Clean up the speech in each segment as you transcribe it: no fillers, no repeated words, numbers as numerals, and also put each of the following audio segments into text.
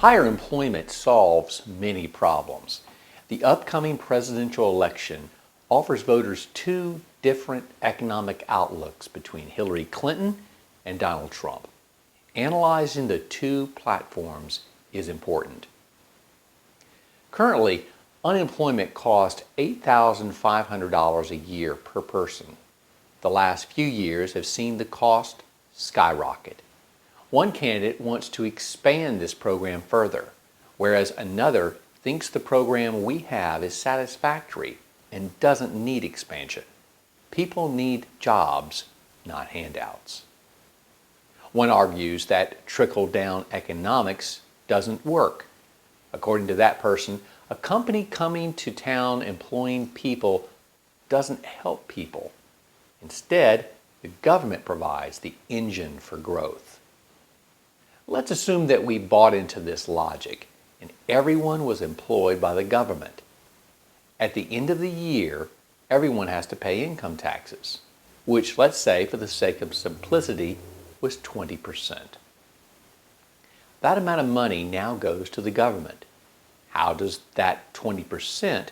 Higher employment solves many problems. The upcoming presidential election offers voters two different economic outlooks between Hillary Clinton and Donald Trump. Analyzing the two platforms is important. Currently, unemployment costs $8,500 a year per person. The last few years have seen the cost skyrocket. One candidate wants to expand this program further, whereas another thinks the program we have is satisfactory and doesn't need expansion. People need jobs, not handouts. One argues that trickle-down economics doesn't work. According to that person, a company coming to town employing people doesn't help people. Instead, the government provides the engine for growth. Let's assume that we bought into this logic and everyone was employed by the government. At the end of the year, everyone has to pay income taxes, which, let's say, for the sake of simplicity, was 20%. That amount of money now goes to the government. How does that 20%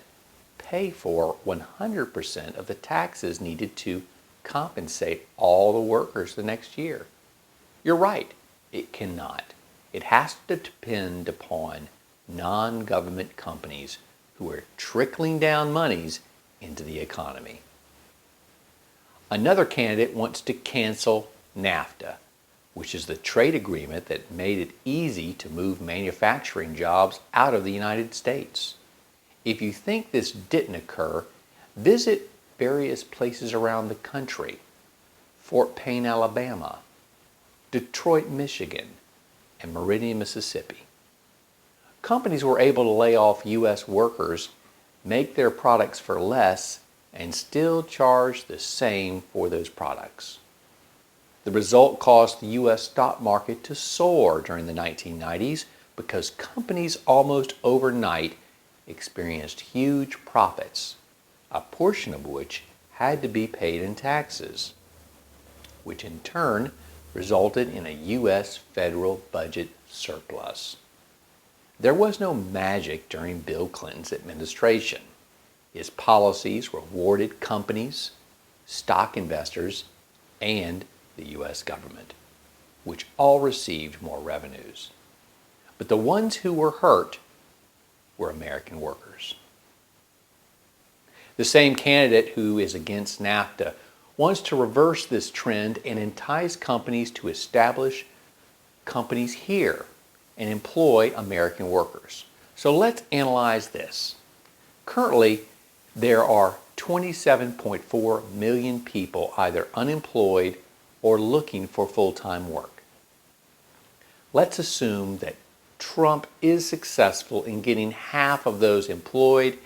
pay for 100% of the taxes needed to compensate all the workers the next year? You're right, it cannot. It has to depend upon non-government companies who are trickling down monies into the economy. Another candidate wants to cancel NAFTA, which is the trade agreement that made it easy to move manufacturing jobs out of the United States. If you think this didn't occur, visit various places around the country: Fort Payne, Alabama, Detroit, Michigan, and Meridian, Mississippi. Companies were able to lay off U.S. workers, make their products for less, and still charge the same for those products. The result caused the U.S. stock market to soar during the 1990s because companies almost overnight experienced huge profits, a portion of which had to be paid in taxes, which in turn resulted in a U.S. federal budget surplus. There was no magic during Bill Clinton's administration. His policies rewarded companies, stock investors, and the U.S. government, which all received more revenues. But the ones who were hurt were American workers. The same candidate who is against NAFTA wants to reverse this trend and entice companies to establish companies here and employ American workers. So let's analyze this. Currently, there are 27.4 million people either unemployed or looking for full-time work. Let's assume that Trump is successful in getting half of those employed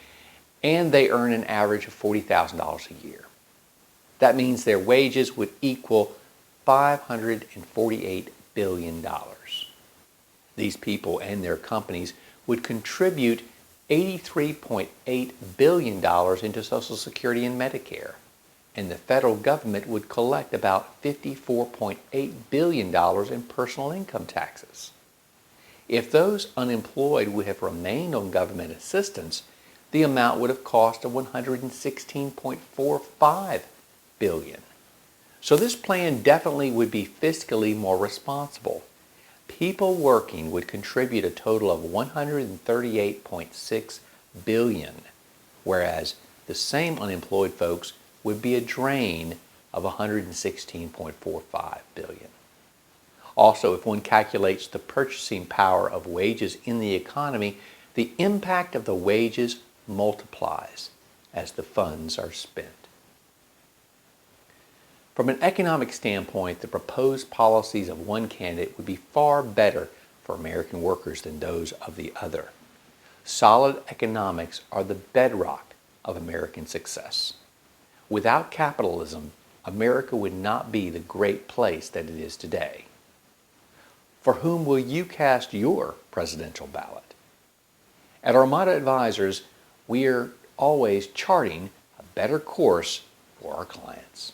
and they earn an average of $40,000 a year. That means their wages would equal $548 billion. These people and their companies would contribute $83.8 billion into Social Security and Medicare, and the federal government would collect about $54.8 billion in personal income taxes. If those unemployed would have remained on government assistance, the amount would have cost $116.45 billion. So this plan definitely would be fiscally more responsible. People working would contribute a total of $138.6 billion, whereas the same unemployed folks would be a drain of $116.45 billion. Also, if one calculates the purchasing power of wages in the economy, the impact of the wages multiplies as the funds are spent. From an economic standpoint, the proposed policies of one candidate would be far better for American workers than those of the other. Solid economics are the bedrock of American success. Without capitalism, America would not be the great place that it is today. For whom will you cast your presidential ballot? At Armada Advisors, we are always charting a better course for our clients.